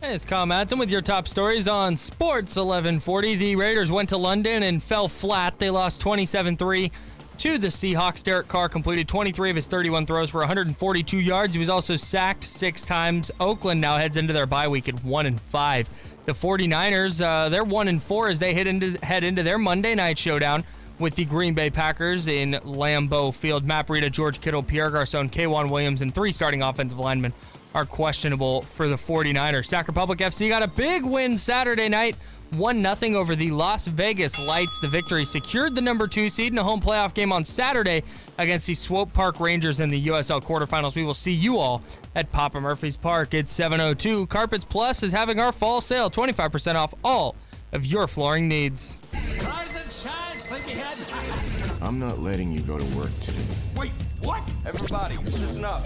Hey, it's Kyle Madson with your top stories on Sports 1140. The Raiders went to London and fell flat. They lost 27-3 to the Seahawks. Derek Carr completed 23 of his 31 throws for 142 yards. He was also sacked 6 times. Oakland now heads into their bye week at 1-5. The 49ers, they're 1-4 as they head into their Monday night showdown with the Green Bay Packers in Lambeau Field. Matt Breida, George Kittle, Pierre Garçon, K'Wan Williams, and 3 starting offensive linemen are questionable for the 49ers. Sac Republic FC got a big win Saturday night, 1-0 over the Las Vegas Lights. The victory secured the number 2 seed in a home playoff game on Saturday against the Swope Park Rangers in the USL quarterfinals. We will see you all at Papa Murphy's Park. It's 7:02. Carpets Plus is having our fall sale, 25% off all of your flooring needs. Rise and shine, sleepyhead. I'm not letting you go to work today. Wait, what? Everybody, listen up.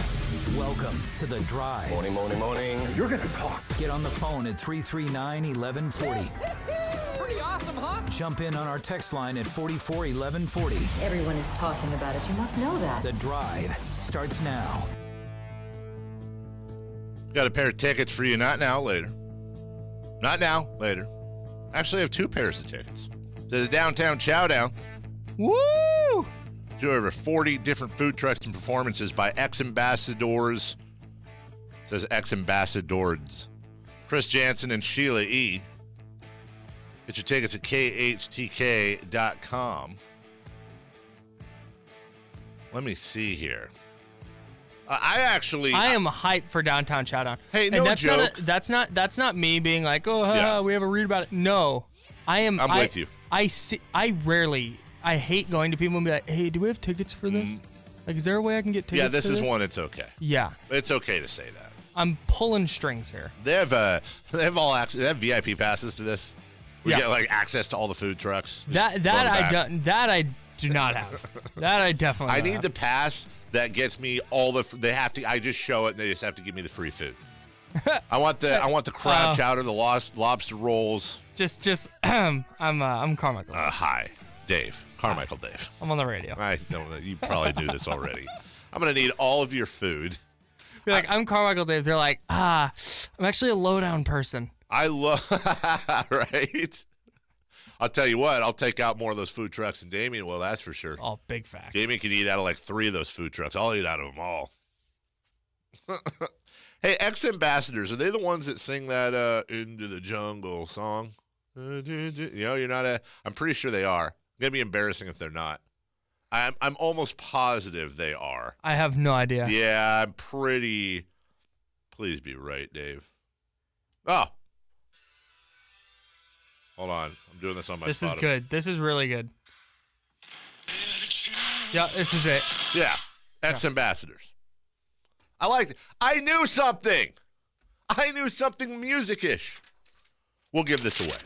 Welcome to The Drive. Morning, morning, morning. You're gonna talk. Get on the phone at 339-1140. Pretty awesome, huh? Jump in on our text line at 441140. Everyone is talking about it. You must know that. The Drive starts now. Got a pair of tickets for you, not now, later. Not now, later. Actually, I have 2 pairs of tickets to the Downtown Chowdown. Woo! Enjoy over 40 different food trucks and performances by ex-ambassadors. It says ex-ambassadors. Chris Jansen and Sheila E. Get your tickets at khtk.com. Let me see here. I am hyped for Downtown Chowdown. Hey, and no that's joke. That's not me being like, we have a read about it. No, I'm with you. I hate going to people and be like, hey, do we have tickets for this? Like, is there a way I can get tickets? Yeah, this to is one. It's okay. Yeah, It's okay to say that. I'm pulling strings here. They have all access. They have VIP passes to this. We get like access to all the food trucks. That I do not have. That I definitely. I don't need have. the pass that gets me all the. They have to. I just show it, and they just have to give me the free food. I want the crab chowder, the lobster rolls. Just I'm Carmichael. Hi, Dave. Carmichael Dave. I'm on the radio. I know you probably knew this already. I'm gonna need all of your food. Be like, I'm Carmichael Dave. They're like, I'm actually a lowdown person. I love right. I'll tell you what. I'll take out more of those food trucks than Damien will. That's for sure. Oh, big facts. Damien can eat out of like 3 of those food trucks. I'll eat out of them all. Hey, ex-ambassadors, are they the ones that sing that Into the Jungle song? You know, you're not I'm pretty sure they are. It's going to be embarrassing if they're not. I'm almost positive they are. I have no idea. Yeah, I'm pretty. Please be right, Dave. Oh. Hold on. I'm doing this on my This is Spotify. good. This is really good. Yeah, this is it. Yeah, ex-ambassadors. I liked it. I knew something. I knew something music-ish. We'll give this away.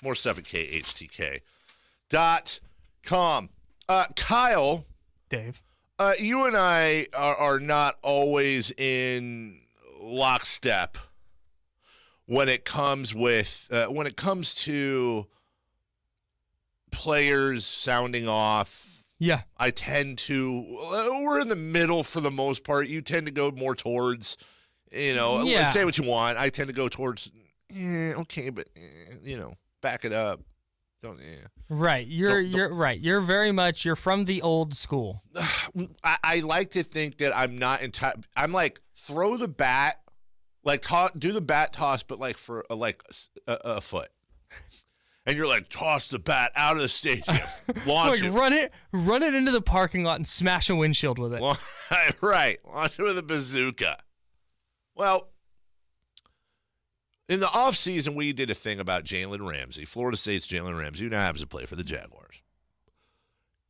More stuff at khtk.com. Kyle. Dave. You and I are not always in lockstep when it comes to players sounding off. Yeah. I tend to, we're in the middle for the most part. You tend to go more towards, say what you want. I tend to go towards, okay, but, back it up. Don't, Right. You're right. You're very much, you're from the old school. I like to think that I'm not I'm like, throw the bat, like do the bat toss, but like for a foot. And you're like, toss the bat out of the stadium. Launch it. Run it into the parking lot and smash a windshield with it. Right. Launch it with a bazooka. Well, in the offseason, we did a thing about Jalen Ramsey, Florida State's Jalen Ramsey, who now happens to play for the Jaguars.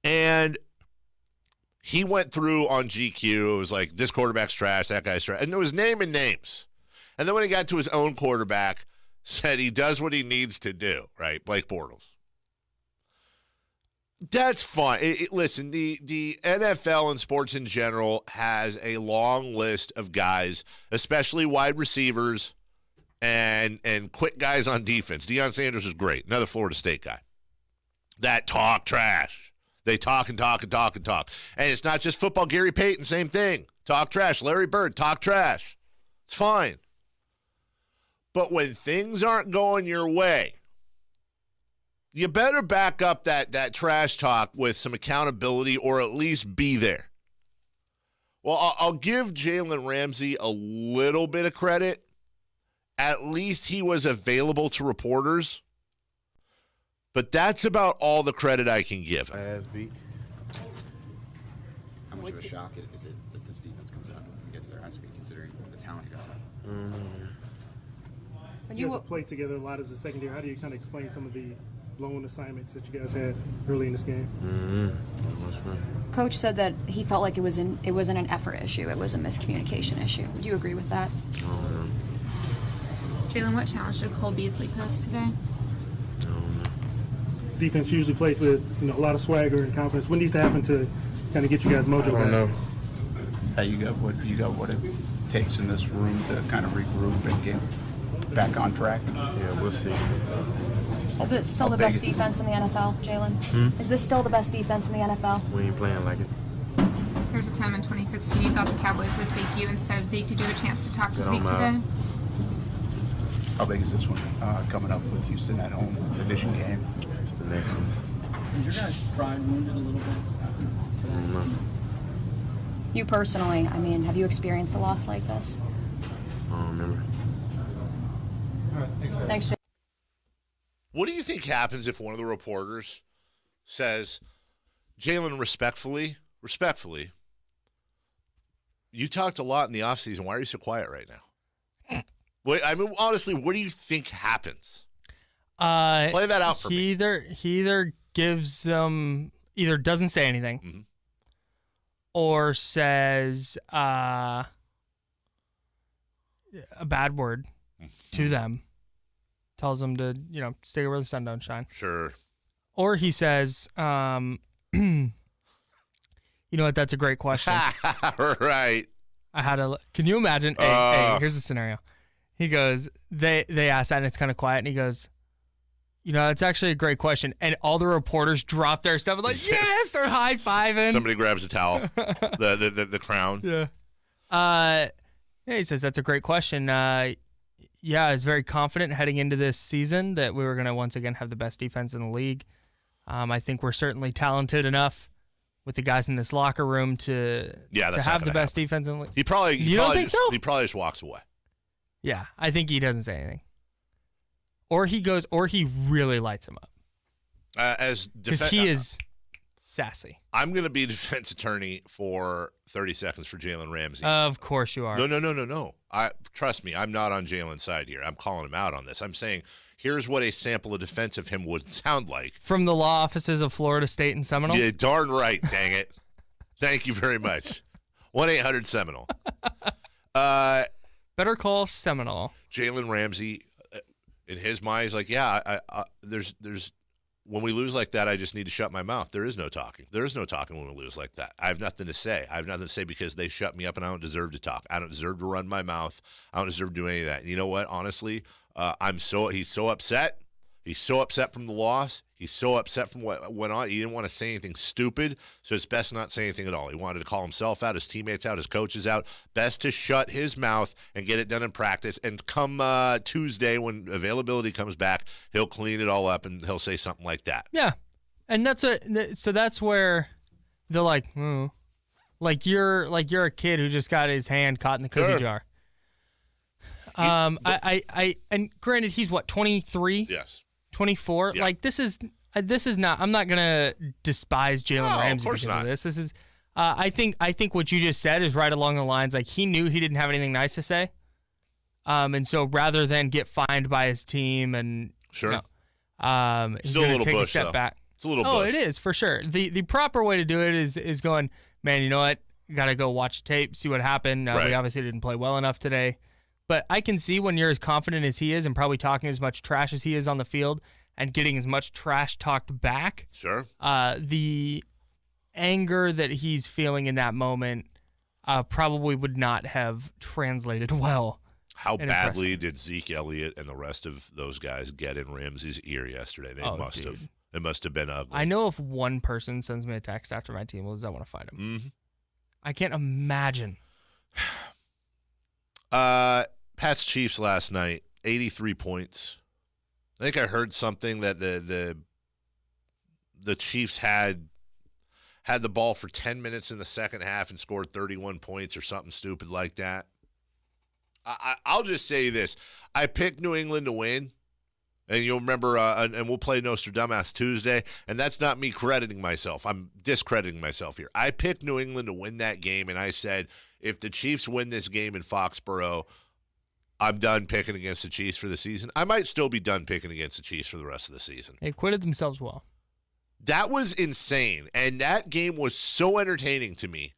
And he went through on GQ. It was like, this quarterback's trash, that guy's trash. And it was naming names. And then when he got to his own quarterback, said he does what he needs to do, right? Blake Bortles. That's fine. Listen, the NFL and sports in general has a long list of guys, especially wide receivers and quick guys on defense. Deion Sanders is great, another Florida State guy. That talk trash. They talk and talk and talk and talk. And it's not just football. Gary Payton, same thing. Talk trash. Larry Bird, talk trash. It's fine. But when things aren't going your way, you better back up that trash talk with some accountability or at least be there. Well, I'll give Jalen Ramsey a little bit of credit. At least he was available to reporters. But that's about all the credit I can give him. Ass beat. How much of a shock is it that this defense comes out and gets their ass beat, considering the talent you guys have? When you guys have played together a lot as a secondary, how do you kind of explain some of the blown assignments that you guys had early in this game? Coach said that he felt like it wasn't an effort issue, it was a miscommunication issue. Would you agree with that? Jalen, what challenge did Cole Beasley pose today? Defense usually plays with a lot of swagger and confidence. What needs to happen to kind of get you guys mojo back? Hey, you got what it takes in this room to kind of regroup and get back on track? Yeah, we'll see. Is this still the best defense in the NFL, Jalen? Is this still the best defense in the NFL? We ain't playing like it. There's a time in 2016 you thought the Cowboys would take you instead of Zeke. Did you have a chance to talk to Zeke today? How big is this one coming up with Houston at home, division game? It's the next one. Is your guys' pride wounded a little bit today? You personally, have you experienced a loss like this? I don't remember. All right, thanks. Thanks, What do you think happens if one of the reporters says, Jalen, respectfully, you talked a lot in the offseason. Why are you so quiet right now? Honestly, what do you think happens? Play that out for me. He either gives them, either doesn't say anything, or says a bad word to them. Tells them to, stay where the sun don't shine. Sure. Or he says, you know what, that's a great question. Right. Can you imagine? Hey, here's the scenario. He goes, they ask that and it's kind of quiet and he goes, it's actually a great question. And all the reporters drop their stuff and yes, they're high-fiving. Somebody grabs a towel, the crown. Yeah. He says, that's a great question. I was very confident heading into this season that we were going to once again have the best defense in the league. I think we're certainly talented enough with the guys in this locker room to have the best defense in the league. You don't think so? He probably just walks away. Yeah, I think he doesn't say anything. Or he really lights him up. Because he is sassy. I'm going to be defense attorney for 30 seconds for Jalen Ramsey. Of course you are. No. Trust me, I'm not on Jalen's side here. I'm calling him out on this. I'm saying here's what a sample of defense of him would sound like. From the law offices of Florida State and Seminole? Yeah, darn right, dang it. Thank you very much. 1-800-Seminole. Better call Seminole. Jalen Ramsey, in his mind, is like, there's when we lose like that, I just need to shut my mouth. There is no talking. There is no talking when we lose like that. I have nothing to say. I have nothing to say because they shut me up and I don't deserve to talk. I don't deserve to run my mouth. I don't deserve to do any of that. And you know what? Honestly, he's so upset. He's so upset from the loss. He's so upset from what went on. He didn't want to say anything stupid, so it's best not say anything at all. He wanted to call himself out, his teammates out, his coaches out. Best to shut his mouth and get it done in practice. And come Tuesday when availability comes back, he'll clean it all up and he'll say something like that. Yeah, and that's where they're like, like you're a kid who just got his hand caught in the cookie jar. And granted, he's what, 23? Yes. 24. Yeah. Like this is not. I'm not gonna despise Jalen Ramsey because of this. This is. I think what you just said is right along the lines. Like he knew he didn't have anything nice to say. And so rather than get fined by his team and sure, he's still a little take bush, a step though. back. It's a little. Oh, bush. it is for sure. The proper way to do it is going, man. You know what? Got to go watch tape, see what happened. Right. We obviously didn't play well enough today. But I can see when you're as confident as he is and probably talking as much trash as he is on the field and getting as much trash talked back. Sure. The anger that he's feeling in that moment probably would not have translated well. How badly did Zeke Elliott and the rest of those guys get in Ramsey's ear yesterday? They must have. It must have been ugly. I know if one person sends me a text after my team loses, I want to fight him. Mm-hmm. I can't imagine. Pat's Chiefs last night, 83 points. I think I heard something that the Chiefs had the ball for 10 minutes in the second half and scored 31 points or something stupid like that. I'll just say this. I picked New England to win, and you'll remember, and we'll play Nostradamus Tuesday, and that's not me crediting myself. I'm discrediting myself here. I picked New England to win that game, and I said, if the Chiefs win this game in Foxborough, I'm done picking against the Chiefs for the season. I might still be done picking against the Chiefs for the rest of the season. They acquitted themselves well. That was insane, and that game was so entertaining to me.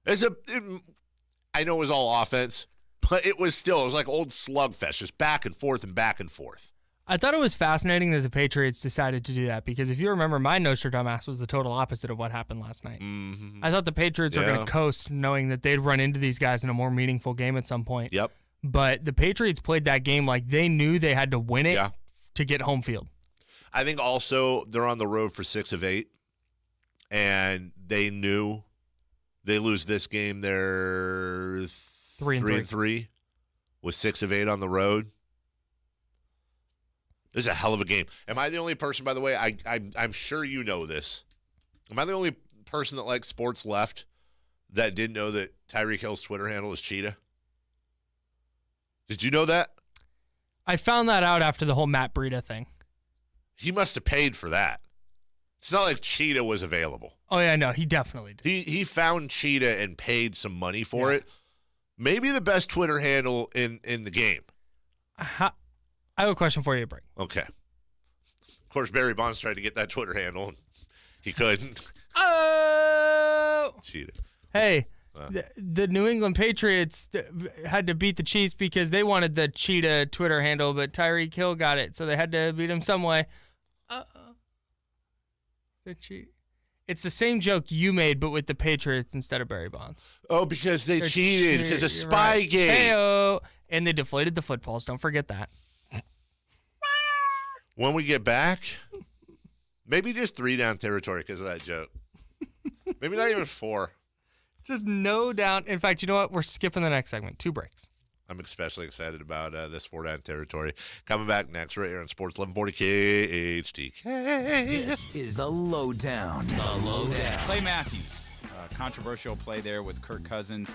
I know it was all offense, but it was like old slugfest, just back and forth and back and forth. I thought it was fascinating that the Patriots decided to do that because if you remember, my Nostradamus was the total opposite of what happened last night. Mm-hmm. I thought the Patriots were going to coast knowing that they'd run into these guys in a more meaningful game at some point. Yep. But the Patriots played that game like they knew they had to win it to get home field. I think also they're on the road for 6 of 8, and they knew they lose this game. They're 3-3 with 6 of 8 on the road. This is a hell of a game. Am I the only person, by the way, I'm sure you know this. Am I the only person that likes sports left that didn't know that Tyreek Hill's Twitter handle is Cheetah? Did you know that? I found that out after the whole Matt Breida thing. He must have paid for that. It's not like Cheetah was available. Oh, yeah, no, he definitely did. He found Cheetah and paid some money for it. Maybe the best Twitter handle in the game. I have a question for you, Brink. Okay. Of course, Barry Bonds tried to get that Twitter handle, and he couldn't. Oh! Cheetah. Hey, the New England Patriots had to beat the Chiefs because they wanted the Cheetah Twitter handle, but Tyreek Hill got it, so they had to beat him some way. It's the same joke you made, but with the Patriots instead of Barry Bonds. Oh, because they cheated, because of Spygate. Hey-o. And they deflated the footballs. Don't forget that. When we get back, maybe just 3 down territory because of that joke. Maybe not even 4. Just no down. In fact, you know what? We're skipping the next segment. 2 breaks. I'm especially excited about this 4 down territory. Coming back next right here on Sports 1140 KHTK. This is the Lowdown. The Lowdown. Clay Matthews. Controversial play there with Kirk Cousins.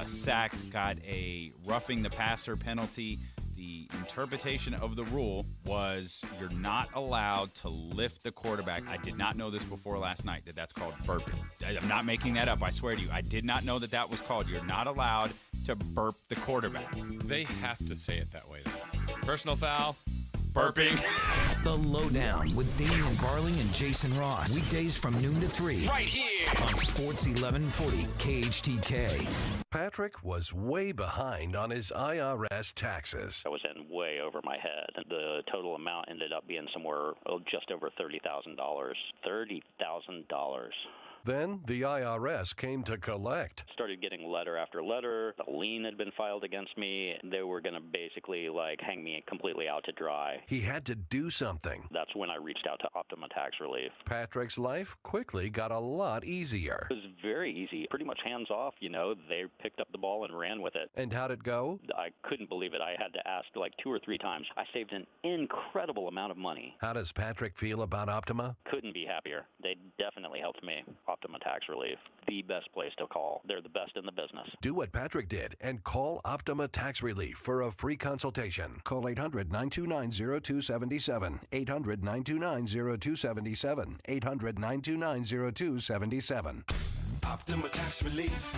Sacked, got a roughing the passer penalty. The interpretation of the rule was you're not allowed to lift the quarterback. I did not know this before last night, that's called burping. I'm not making that up. I swear to you. I did not know that was called. You're not allowed to burp the quarterback. They have to say it that way, though. Personal foul. Burping. The Lowdown with Damian Barling and Jason Ross. Weekdays from noon to 3. Right here on Sports 1140 KHTK. Patrick was way behind on his IRS taxes. I was in way over my head. The total amount ended up being somewhere just over $30,000. $30,000. Then the IRS came to collect. Started getting letter after letter. A lien had been filed against me. They were going to basically hang me completely out to dry. He had to do something. That's when I reached out to Optima Tax Relief. Patrick's life quickly got a lot easier. It was very easy. Pretty much hands off, They picked up the ball and ran with it. And how'd it go? I couldn't believe it. I had to ask 2 or 3 times. I saved an incredible amount of money. How does Patrick feel about Optima? Couldn't be happier. They definitely helped me. Optima Tax Relief, the best place to call. They're the best in the business. Do what Patrick did and call Optima Tax Relief for a free consultation. Call 800-929-0277. 800-929-0277. 800-929-0277. Optima Tax Relief.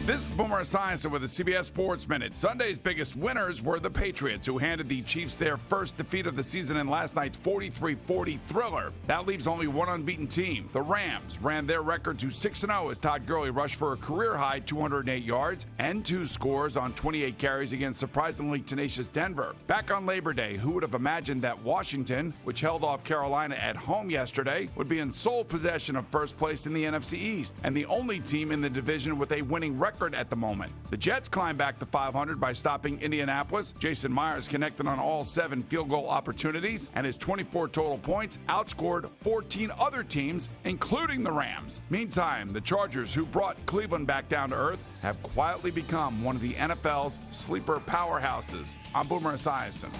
This is Boomer Esiason with the CBS Sports Minute. Sunday's biggest winners were the Patriots, who handed the Chiefs their first defeat of the season in last night's 43-40 thriller. That leaves only one unbeaten team. The Rams ran their record to 6-0 as Todd Gurley rushed for a career-high 208 yards and 2 scores on 28 carries against surprisingly tenacious Denver. Back on Labor Day, who would have imagined that Washington, which held off Carolina at home yesterday, would be in sole possession of first place in the NFC East and the only team in the division with a winning record record at the moment. The Jets climb back to 500 by stopping Indianapolis. Jason Myers connected on all 7 field goal opportunities, and his 24 total points outscored 14 other teams, including the Rams. Meantime, the Chargers, who brought Cleveland back down to earth, have quietly become one of the NFL's sleeper powerhouses. I'm Boomer Esiason.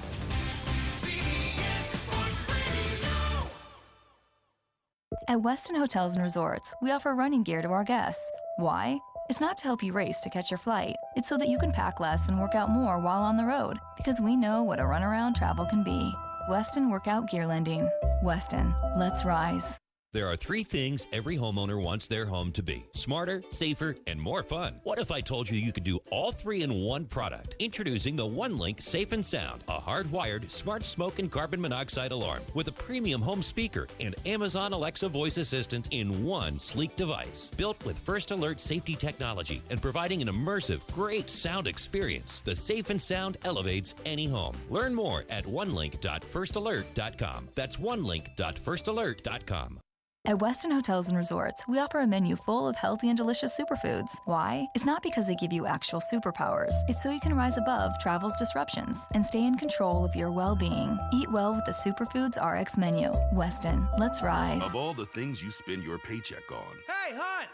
At Westin Hotels and Resorts, we offer running gear to our guests. Why? It's not to help you race to catch your flight. It's so that you can pack less and work out more while on the road, because we know what a runaround travel can be. Westin Workout Gear Lending. Westin, let's rise. There are 3 things every homeowner wants their home to be: smarter, safer, and more fun. What if I told you you could do all 3 in one product? Introducing the OneLink Safe and Sound, a hardwired smart smoke and carbon monoxide alarm with a premium home speaker and Amazon Alexa voice assistant in one sleek device. Built with First Alert safety technology and providing an immersive, great sound experience, the Safe and Sound elevates any home. Learn more at onelink.firstalert.com. That's onelink.firstalert.com. At Westin Hotels and Resorts, we offer a menu full of healthy and delicious superfoods. Why? It's not because they give you actual superpowers. It's so you can rise above travel's disruptions and stay in control of your well-being. Eat well with the Superfoods RX menu. Westin, let's rise. Of all the things you spend your paycheck on, Hey, hon!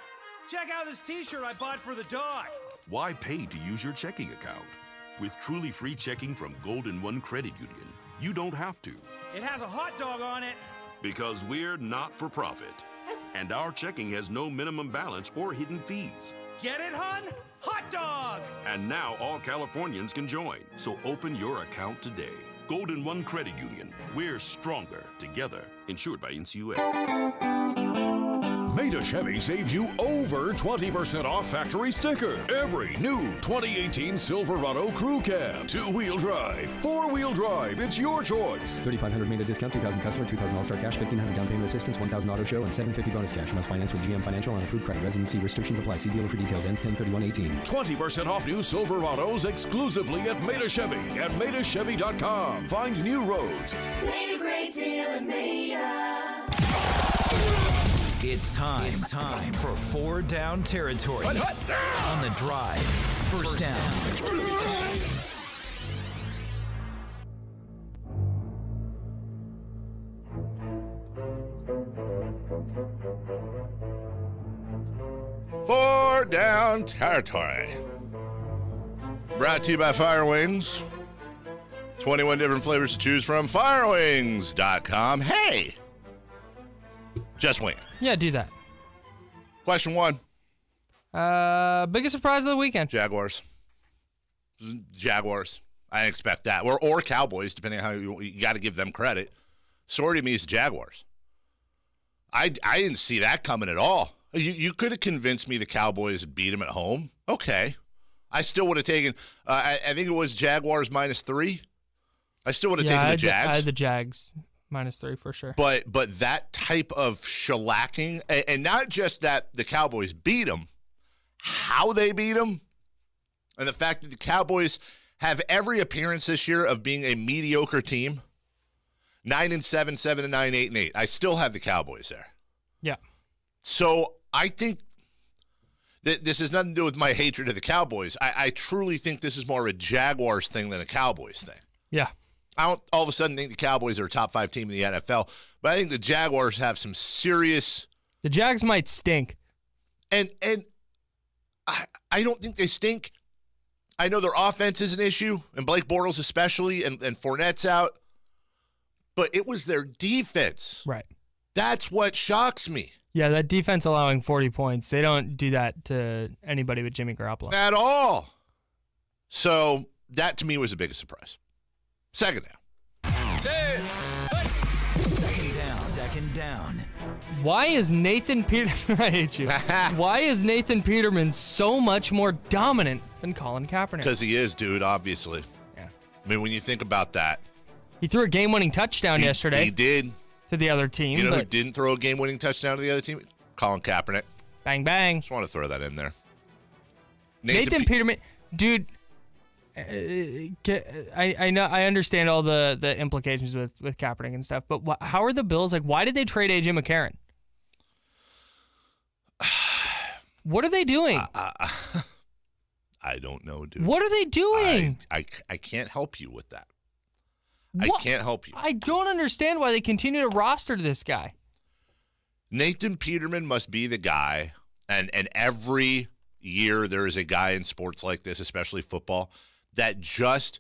Check out this t-shirt I bought for the dog. why pay to use your checking account? With truly free checking from Golden One Credit Union, you don't have to. It has a hot dog on it. Because we're not for profit. And our checking has no minimum balance or hidden fees. Get it, hon? Hot dog! And now all Californians can join. So open your account today. Golden One Credit Union. We're stronger together. Insured by NCUA. Meta Chevy saves you over 20% off factory sticker. Every new 2018 Silverado Crew Cab. 2-wheel drive, 4-wheel drive. It's your choice. 3,500 Meta discount, 2,000 customer, 2,000 All-Star cash, 1,500 down payment assistance, 1,000 auto show, and 750 bonus cash. Must finance with GM Financial on approved credit. Residency restrictions apply. See dealer for details. Ends 10/31/18. 20% off new Silverados exclusively at Meta Chevy at MetaChevy.com. Find new roads. Made a great deal at Meta. It's time for 4 Down territory. On the drive. First down. Four Down territory. Brought to you by Fire Wings. 21 different flavors to choose from. Firewings.com. Hey! Just wing. Yeah, do that. Question 1. Biggest surprise of the weekend? Jaguars. I didn't expect that. Or Cowboys, depending on how you got to give them credit. Sorry to me, it's Jaguars. I didn't see that coming at all. You could have convinced me the Cowboys would beat them at home. Okay. I still would have taken, I think it was Jaguars -3. I still would have taken the Jags. I had the Jags -3 for sure. But that type of shellacking, and not just that the Cowboys beat them, how they beat them, and the fact that the Cowboys have every appearance this year of being a mediocre team. 9-7, 7-9, 8-8. I still have the Cowboys there. Yeah. So I think that this has nothing to do with my hatred of the Cowboys. I truly think this is more a Jaguars thing than a Cowboys thing. Yeah. I don't all of a sudden think the Cowboys are a top 5 team in the NFL, but I think the Jaguars have some serious. The Jags might stink. And I don't think they stink. I know their offense is an issue, and Blake Bortles especially, and Fournette's out. But it was their defense. Right. That's what shocks me. Yeah, that defense allowing 40 points. They don't do that to anybody but Jimmy Garoppolo. At all. So that to me was the biggest surprise. Second down. Second down. Why is Nathan Peterman? I hate you. Why is Nathan Peterman so much more dominant than Colin Kaepernick? Because he is, dude, obviously. Yeah. I mean, when you think about that. He threw a game-winning touchdown yesterday. He did. To the other team. You know who didn't throw a game-winning touchdown to the other team? Colin Kaepernick. Bang, bang. Just want to throw that in there. Nathan Peterman, dude. I know, I understand all the implications with Kaepernick and stuff, but how are the Bills, like, why did they trade A.J. McCarron? What are they doing? I don't know, dude. What are they doing? I can't help you with that. What? I can't help you. I don't understand why they continue to roster this guy. Nathan Peterman must be the guy, and every year there is a guy in sports like this, especially football, that just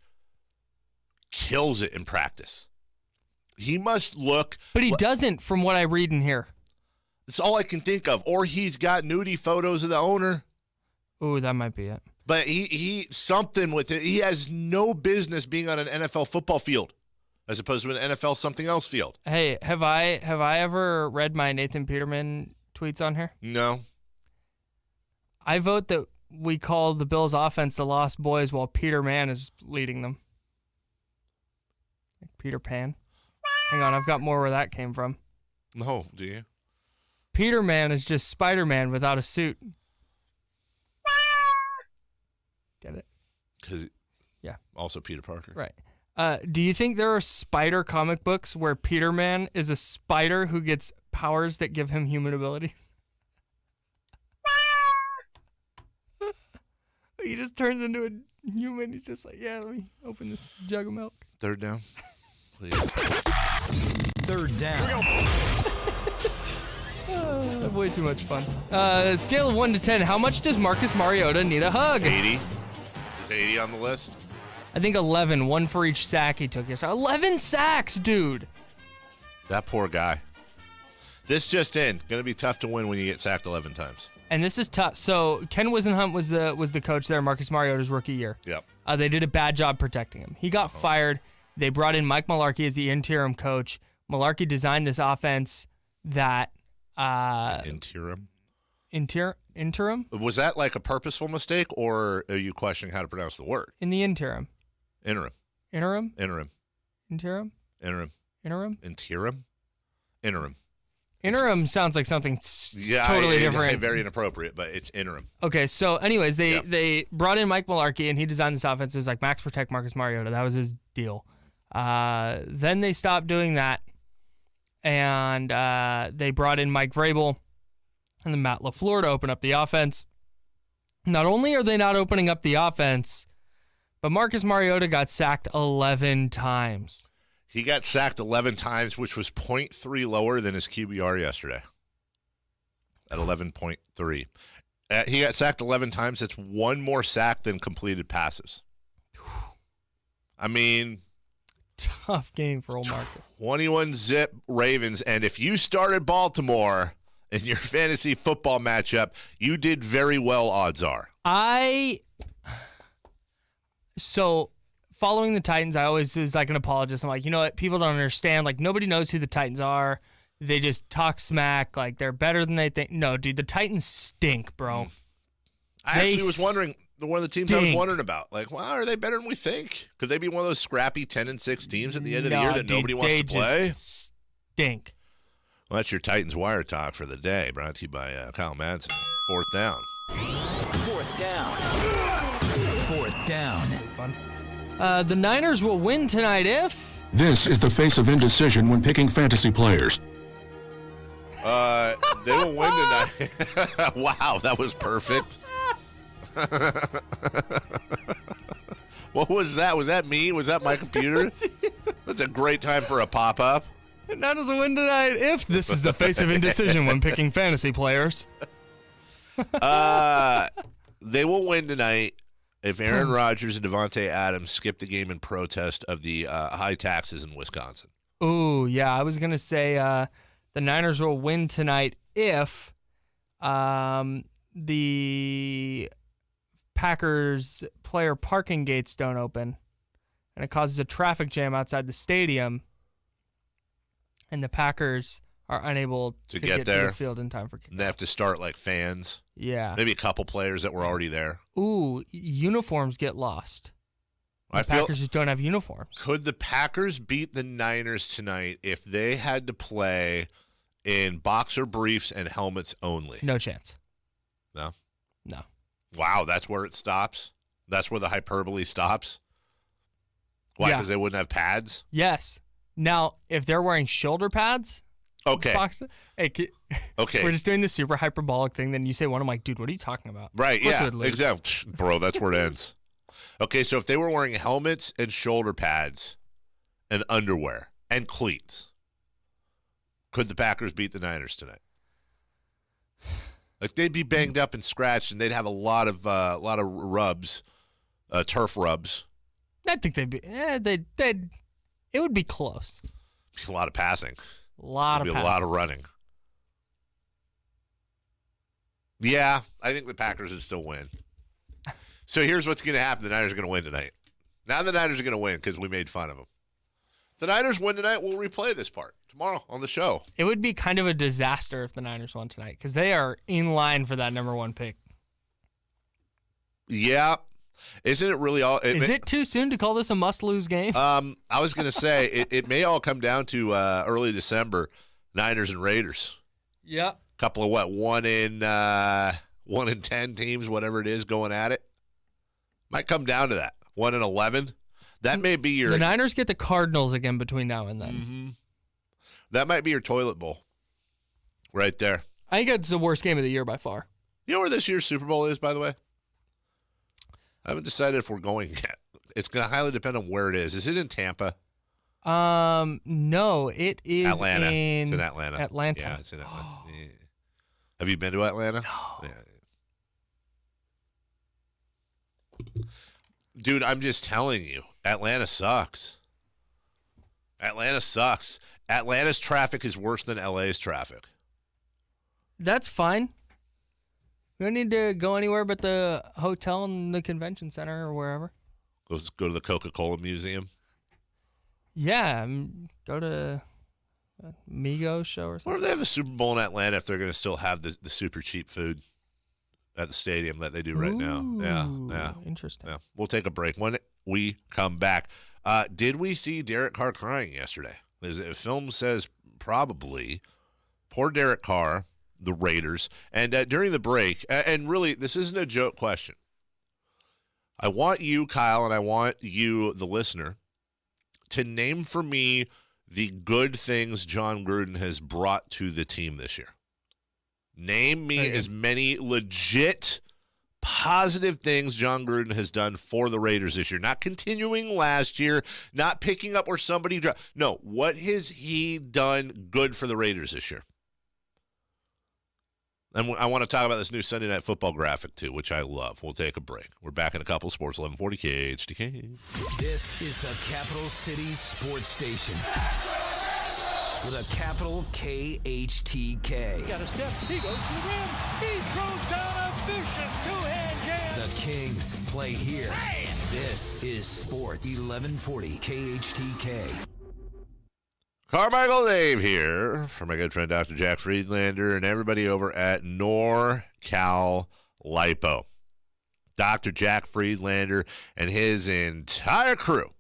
kills it in practice. He must look... But he doesn't, from what I read in here. It's all I can think of. Or he's got nudie photos of the owner. Ooh, that might be it. But he something with it. He has no business being on an NFL football field as opposed to an NFL something else field. Hey, have I ever read my Nathan Peterman tweets on here? No. I vote that we call the Bills offense the Lost Boys while Peter Mann is leading them. Like Peter Pan. Hang on, I've got more where that came from. No, do you? Peter Man is just Spider-Man without a suit. Get it? Yeah. Also Peter Parker. Right. Do you think there are spider comic books where Peter Man is a spider who gets powers that give him human abilities? He just turns into a human. He's just like, yeah, let me open this jug of milk. Third down. Please. Third down. Way too much fun. Scale of 1 to 10, how much does Marcus Mariota need a hug? 80. Is 80 on the list? I think 11, one for each sack he took yesterday. 11 sacks, dude. That poor guy. This just in. Going to be tough to win when you get sacked 11 times. And this is tough. So Ken Wisenhunt was the coach there, Marcus Mariota's rookie year. Yep. They did a bad job protecting him. He got fired. They brought in Mike Mularkey as the interim coach. Mularkey designed this offense that interim. Was that like a purposeful mistake, or are you questioning how to pronounce the word? In the interim. Interim. Interim? Interim. Interim? Interim. Interim? Interim? Interim. Interim sounds like something totally different. Very inappropriate, but it's interim. Okay, so anyways, they brought in Mike Mularkey, and he designed this offense. It was like max protect Marcus Mariota. That was his deal. Then they stopped doing that, and they brought in Mike Vrabel and then Matt LaFleur to open up the offense. Not only are they not opening up the offense, but Marcus Mariota got sacked 11 times. He got sacked 11 times, which was 0.3 lower than his QBR yesterday at 11.3. He got sacked 11 times. That's one more sack than completed passes. I mean, tough game for old Marcus. 21-zip Ravens, and if you started Baltimore in your fantasy football matchup, you did very well, odds are. Following the Titans, I always was like an apologist. I'm like, you know what? People don't understand. Like, nobody knows who the Titans are. They just talk smack. Like, they're better than they think. No, dude, the Titans stink, bro. I actually was wondering, one of the teams I was wondering about, like, well, are they better than we think? Could they be one of those scrappy 10-6 teams at the end of the year that nobody wants to play? Stink. Well, that's your Titans Wire Talk for the day, brought to you by Kyle Madson. Fourth down. Fourth down. Fourth down. Fun. The Niners will win tonight if... This is the face of indecision when picking fantasy players. They will win tonight. Wow, that was perfect. What was that? Was that me? Was that my computer? That's a great time for a pop-up. The Niners will win tonight if... This is the face of indecision when picking fantasy players. They will win tonight if Aaron Rodgers and Devontae Adams skip the game in protest of the high taxes in Wisconsin. Ooh, yeah. I was going to say the Niners will win tonight if the Packers player parking gates don't open and it causes a traffic jam outside the stadium and the Packers are unable to get there to the field in time for kickoff. And they have to start like fans. Yeah. Maybe a couple players that were already there. Ooh, uniforms get lost. The Packers just don't have uniforms. Could the Packers beat the Niners tonight if they had to play in boxer briefs and helmets only? No chance. No? No. Wow, that's where it stops? That's where the hyperbole stops? Why, because they wouldn't have pads? Yes. Now, if they're wearing shoulder pads... Okay. Hey, okay. We're just doing the super hyperbolic thing. Then you say one. I'm like, dude, what are you talking about? Right, Of course yeah, they would lose. exactly. Bro, that's where it ends. Okay, so if they were wearing helmets and shoulder pads and underwear and cleats, could the Packers beat the Niners tonight? Like, they'd be banged up and scratched, and they'd have a lot of rubs, turf rubs. I think they'd be. It would be close. A lot of passing. A lot There'd of be a lot of running. Yeah, I think the Packers would still win. So here's what's going to happen. The Niners are going to win tonight. Now the Niners are going to win because we made fun of them. If the Niners win tonight, we'll replay this part tomorrow on the show. It would be kind of a disaster if the Niners won tonight because they are in line for that number 1 pick. Yeah. Isn't it really all? Is it too soon to call this a must-lose game? I was going to say, it may all come down to early December, Niners and Raiders. Yeah. Couple of what? 1 in 10 teams, whatever it is, going at it. Might come down to that. 1 in 11. That may be your. The Niners get the Cardinals again between now and then. Mm-hmm. That might be your toilet bowl, right there. I think it's the worst game of the year by far. You know where this year's Super Bowl is, by the way? I haven't decided if we're going yet. It's going to highly depend on where it is. Is it in Tampa? No, it is Atlanta. in It's in Atlanta. Atlanta. Yeah, it's in Atlanta. Yeah. Have you been to Atlanta? No. Yeah. Dude, I'm just telling you, Atlanta sucks. Atlanta sucks. Atlanta's traffic is worse than LA's traffic. That's fine. We don't need to go anywhere but the hotel and the convention center or wherever. Let's go to the Coca-Cola Museum. Yeah, go to a Migos show or What something. if they have a Super Bowl in Atlanta if they're going to still have the super cheap food at the stadium that they do right now? Yeah. Interesting. Yeah. We'll take a break. When we come back, did we see Derek Carr crying yesterday? The film says probably. Poor Derek Carr, the Raiders. And during the break, and really, this isn't a joke question. I want you, Kyle, and I want you, the listener, to name for me the good things John Gruden has brought to the team this year. Name me as many legit positive things John Gruden has done for the Raiders this year. Not continuing last year, not picking up where somebody dropped. No, what has he done good for the Raiders this year? And I want to talk about this new Sunday Night Football graphic, too, which I love. We'll take a break. We're back in a couple of sports, 1140 KHTK. This is the Capital City Sports Station. With a capital KHTK. Got a step. He goes to the rim. He throws down a vicious two-hand jam. The Kings play here. This is Sports 1140 KHTK. Carmichael Dave here for my good friend Dr. Jack Friedlander and everybody over at NorCal Lipo. Dr. Jack Friedlander and his entire crew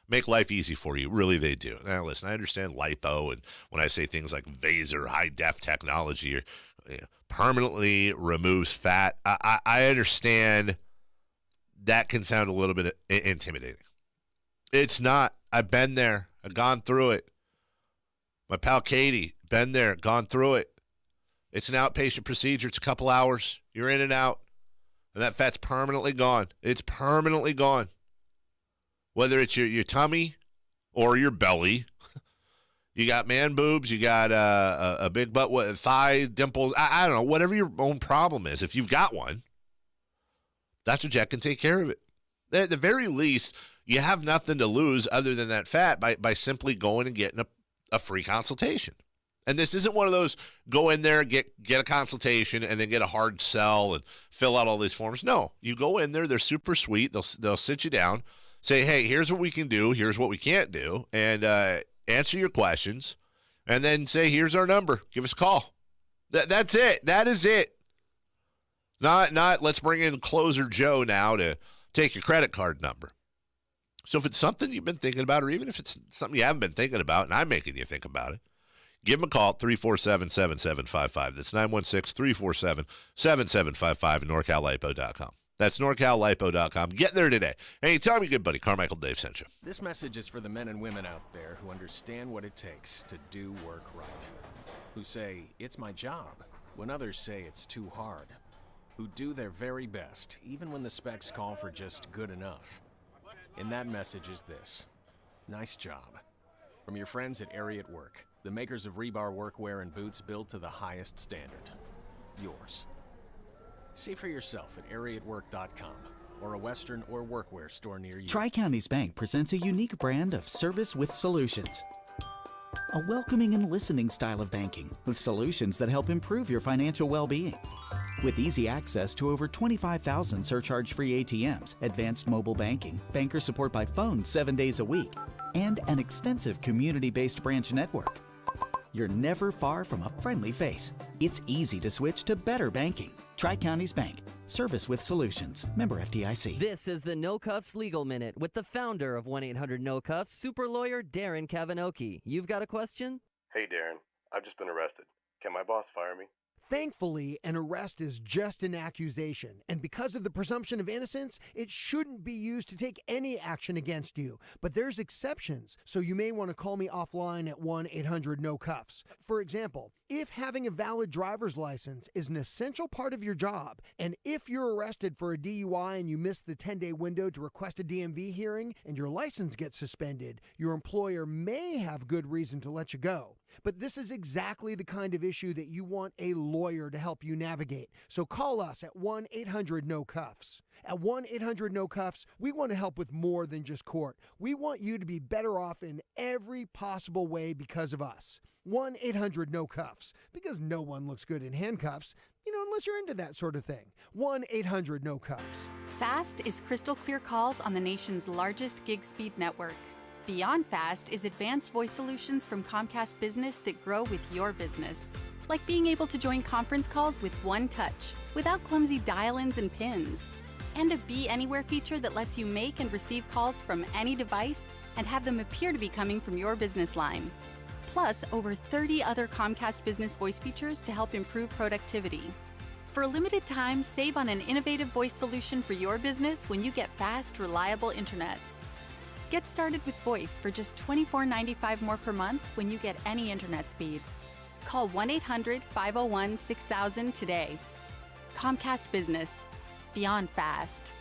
make life easy for you. Really, they do. Now, listen, I understand lipo, and when I say things like Vaser, high-def technology, permanently removes fat, I understand that can sound a little bit intimidating. It's not. I've been there. I've gone through it. My pal Katie, been there, gone through it. It's an outpatient procedure. It's a couple hours. You're in and out, and that fat's permanently gone. It's permanently gone. Whether it's your tummy or your belly, you got man boobs, you got a big butt, thigh, dimples, I don't know, whatever your own problem is. If you've got one, Dr. Jack can take care of it. At the very least, you have nothing to lose other than that fat by simply going and getting a free consultation. And this isn't one of those go in there, get a consultation, and then get a hard sell and fill out all these forms. No, you go in there, they're super sweet. They'll sit you down, say, hey, here's what we can do, here's what we can't do, and answer your questions, and then say, here's our number. Give us a call. That's it. That is it. Not let's bring in Closer Joe now to take your credit card number. So if it's something you've been thinking about, or even if it's something you haven't been thinking about and I'm making you think about it, give them a call at 347-7755. That's 916-347-7755 at NorCalLipo.com. That's NorCalLipo.com. Get there today. Hey, tell me, good buddy, Carmichael Dave sent you. This message is for the men and women out there who understand what it takes to do work right. Who say, it's my job, when others say it's too hard. Who do their very best, even when the specs call for just good enough. And that message is this. Nice job. From your friends at Area at Work, the makers of rebar workwear and boots built to the highest standard. Yours. See for yourself at areaatwork.com or a Western or workwear store near you. Tri-Counties Bank presents a unique brand of service with solutions. A welcoming and listening style of banking with solutions that help improve your financial well-being. With easy access to over 25,000 surcharge-free ATMs, advanced mobile banking, banker support by phone 7 days a week, and an extensive community-based branch network. You're never far from a friendly face. It's easy to switch to better banking. Tri-Counties Bank. Service with solutions. Member FDIC. This is the No Cuffs Legal Minute with the founder of 1-800-NO-CUFFS, super lawyer Darren Kavanoki. You've got a question? Hey, Darren. I've just been arrested. Can my boss fire me? Thankfully, an arrest is just an accusation, and because of the presumption of innocence, it shouldn't be used to take any action against you. But there's exceptions, so you may want to call me offline at 1-800-NO-CUFFS. For example, if having a valid driver's license is an essential part of your job, and if you're arrested for a DUI and you miss the 10-day window to request a DMV hearing and your license gets suspended, your employer may have good reason to let you go. But this is exactly the kind of issue that you want a lawyer to help you navigate. So call us at 1-800-NO-CUFFS. At 1-800-NO-CUFFS, we want to help with more than just court. We want you to be better off in every possible way because of us. 1-800-NO-CUFFS, because no one looks good in handcuffs, unless you're into that sort of thing. 1-800-NO-CUFFS. FAST is crystal clear calls on the nation's largest gig speed network. Beyond FAST is advanced voice solutions from Comcast Business that grow with your business. Like being able to join conference calls with one touch, without clumsy dial-ins and pins. And a Be Anywhere feature that lets you make and receive calls from any device and have them appear to be coming from your business line. Plus, over 30 other Comcast Business voice features to help improve productivity. For a limited time, save on an innovative voice solution for your business when you get fast, reliable internet. Get started with voice for just $24.95 more per month when you get any internet speed. Call 1-800-501-6000 today. Comcast Business. Beyond fast.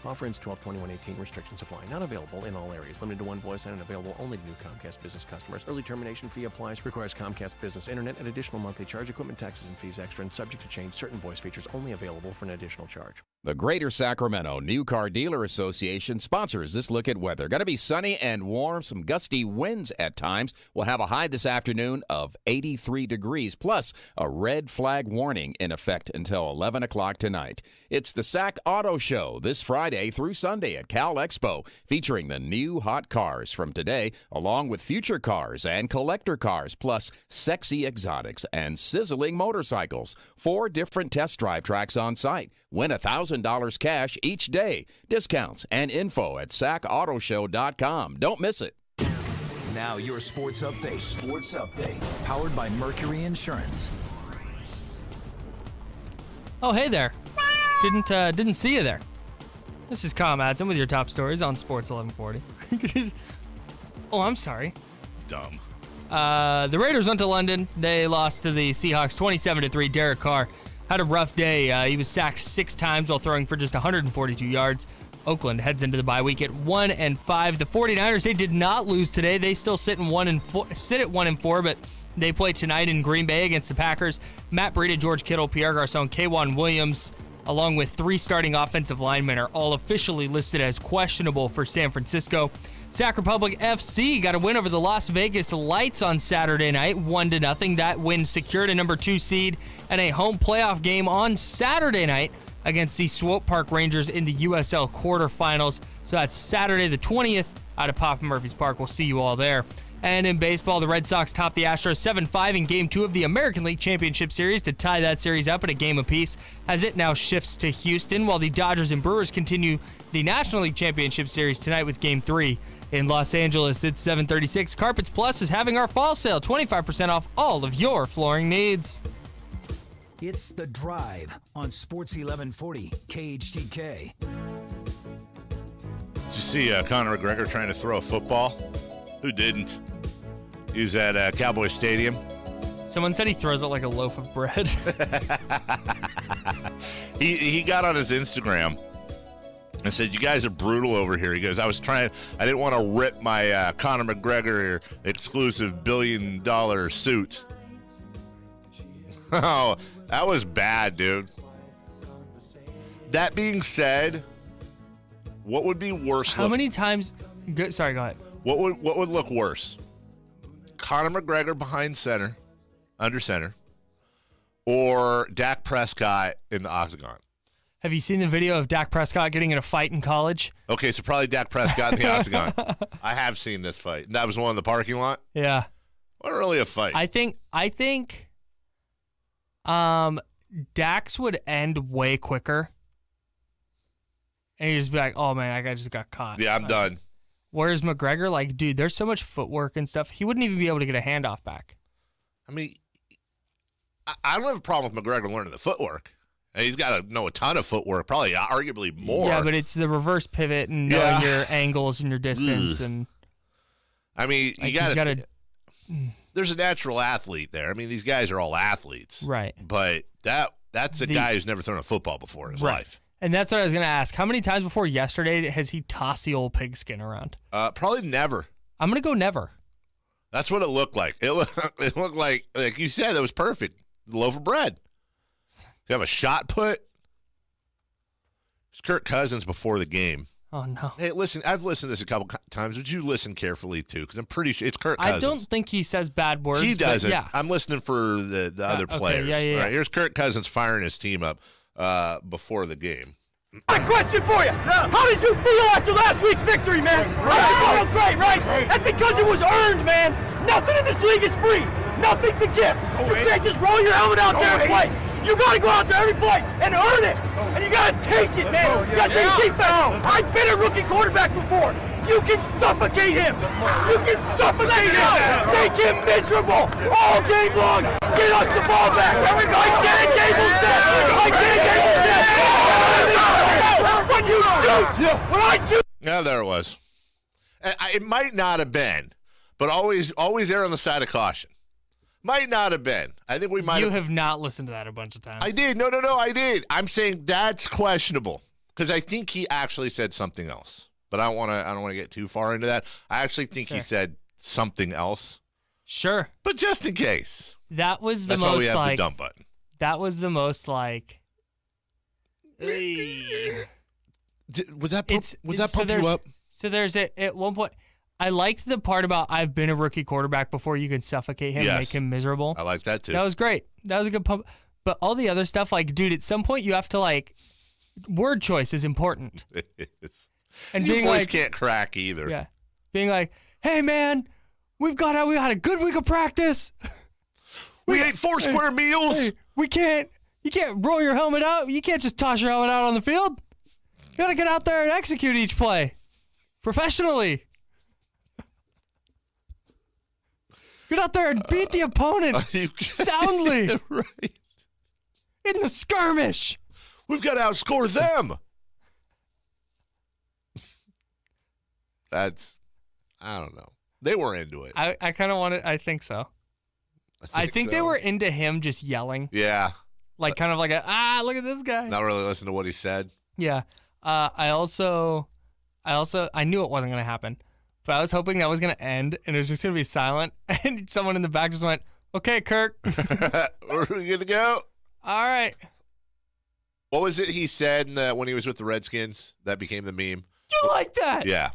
Offer ends 12/21/18. Restrictions apply. Not available in all areas. Limited to one voice line and available only to new Comcast Business customers. Early termination fee applies. Requires Comcast Business Internet at additional monthly charge. Equipment taxes and fees extra and subject to change. Certain voice features only available for an additional charge. The Greater Sacramento New Car Dealer Association sponsors this look at weather. Going to be sunny and warm, some gusty winds at times. We'll have a high this afternoon of 83 degrees, plus a red flag warning in effect until 11 o'clock tonight. It's the SAC Auto Show this Friday through Sunday at Cal Expo, featuring the new hot cars from today, along with future cars and collector cars, plus sexy exotics and sizzling motorcycles. 4 different test drive tracks on site. Win $1,000 cash each day. Discounts and info at sacautoshow.com. Don't miss it. Now your sports update. Sports update. Powered by Mercury Insurance. Oh, hey there. Didn't see you there. This is Madson with your top stories on Sports 1140. Oh, I'm sorry. Dumb. The Raiders went to London. They lost to the Seahawks 27-3. Derek Carr had a rough day. He was sacked 6 times while throwing for just 142 yards. Oakland heads into the bye week at 1-5. The 49ers, they did not lose today. They still sit at 1-4, but they play tonight in Green Bay against the Packers. Matt Breida, George Kittle, Pierre Garçon, K'Wan Williams, along with 3 starting offensive linemen, are all officially listed as questionable for San Francisco. Sac Republic FC got a win over the Las Vegas Lights on Saturday night, 1-0. That win secured a number 2 seed and a home playoff game on Saturday night against the Swope Park Rangers in the USL quarterfinals. So that's Saturday the 20th out of Papa Murphy's Park. We'll see you all there. And in baseball, the Red Sox topped the Astros 7-5 in Game 2 of the American League Championship Series to tie that series up at a game apiece, as it now shifts to Houston, while the Dodgers and Brewers continue the National League Championship Series tonight with Game 3 in Los Angeles. It's 7:36. Carpets Plus is having our fall sale, 25% off all of your flooring needs. It's The Drive on Sports 1140 KHTK. Did you see Conor McGregor trying to throw a football? Who didn't? He was at Cowboy Stadium. Someone said he throws it like a loaf of bread. He got on his Instagram and said, "You guys are brutal over here." He goes, I didn't want to rip my Conor McGregor exclusive $1 billion suit. Oh, that was bad, dude. That being said, what would be worse? How many times? Sorry, go ahead. What would look worse? Conor McGregor behind center, under center, or Dak Prescott in the octagon? Have you seen the video of Dak Prescott getting in a fight in college? Okay, so probably Dak Prescott in the octagon. I have seen this fight. That was one in the parking lot? Yeah. Wasn't really a fight. I think Dax would end way quicker. And he'd just be like, oh, man, that guy just got caught. Yeah, I'm done. Whereas McGregor, like, dude, there's so much footwork and stuff. He wouldn't even be able to get a handoff back. I mean, I don't have a problem with McGregor learning the footwork. He's got to know a ton of footwork, probably arguably more. Yeah, but it's the reverse pivot and knowing your angles and your distance. And I mean, like, you got to. There's a natural athlete there. I mean, these guys are all athletes. Right. But that's a guy who's never thrown a football before in his life. And that's what I was going to ask. How many times before yesterday has he tossed the old pigskin around? Probably never. I'm going to go never. That's what it looked like. It looked like you said, it was perfect. The loaf of bread. You have a shot put. It's Kirk Cousins before the game. Oh, no. Hey, listen, I've listened to this a couple times. Would you listen carefully, too? Because I'm pretty sure it's Kirk Cousins. I don't think he says bad words. He doesn't. Yeah. I'm listening for the other players. Yeah. All right, here's Kirk Cousins firing his team up before the game. A question for you. How did you feel after last week's victory, man? I felt great, right? That's because it was earned, man. Nothing in this league is free. Nothing's a gift. You can't just roll your helmet out there and play. You got to go out there every play and earn it. And you got to take it, man. You got to take defense. I've been a rookie quarterback before. You can suffocate him. You can suffocate him. Make him miserable all game long. Get us the ball back. Like Dan Gable's dead. Like Dan Gable's dead. When you shoot. When I shoot. Yeah, there it was. It might not have been, but always err on the side of caution. Might not have been. I think we might. You have not listened to that a bunch of times. I did. No, I did. I'm saying that's questionable because I think he actually said something else. But I don't want to get too far into that. I actually think he said something else. Sure. But just in case. That was the that's most why we have like the dump button. That was the most like. Was that pump you up? So there's at one point. I liked the part about I've been a rookie quarterback before. You can suffocate him and make him miserable. I like that too. That was great. That was a good pump. But all the other stuff, like, dude, at some point you have to like, word choice is important. It is. And your being voice like, can't crack either. Yeah, being like, hey man, we had a good week of practice. We ate 4 square meals. Hey, you can't roll your helmet out. You can't just toss your helmet out on the field. You gotta get out there and execute each play professionally. Get out there and beat the opponent soundly. Right. In the skirmish. We've got to outscore them. I don't know. They were into it. I kind of want to, I think so. I think they were into him just yelling. Yeah. Like kind of like look at this guy. Not really listen to what he said. Yeah. I knew it wasn't going to happen. But I was hoping that was going to end, and it was just going to be silent. And someone in the back just went, okay, Kirk. We're good to go. All right. What was it he said when he was with the Redskins that became the meme? You like that? Yeah.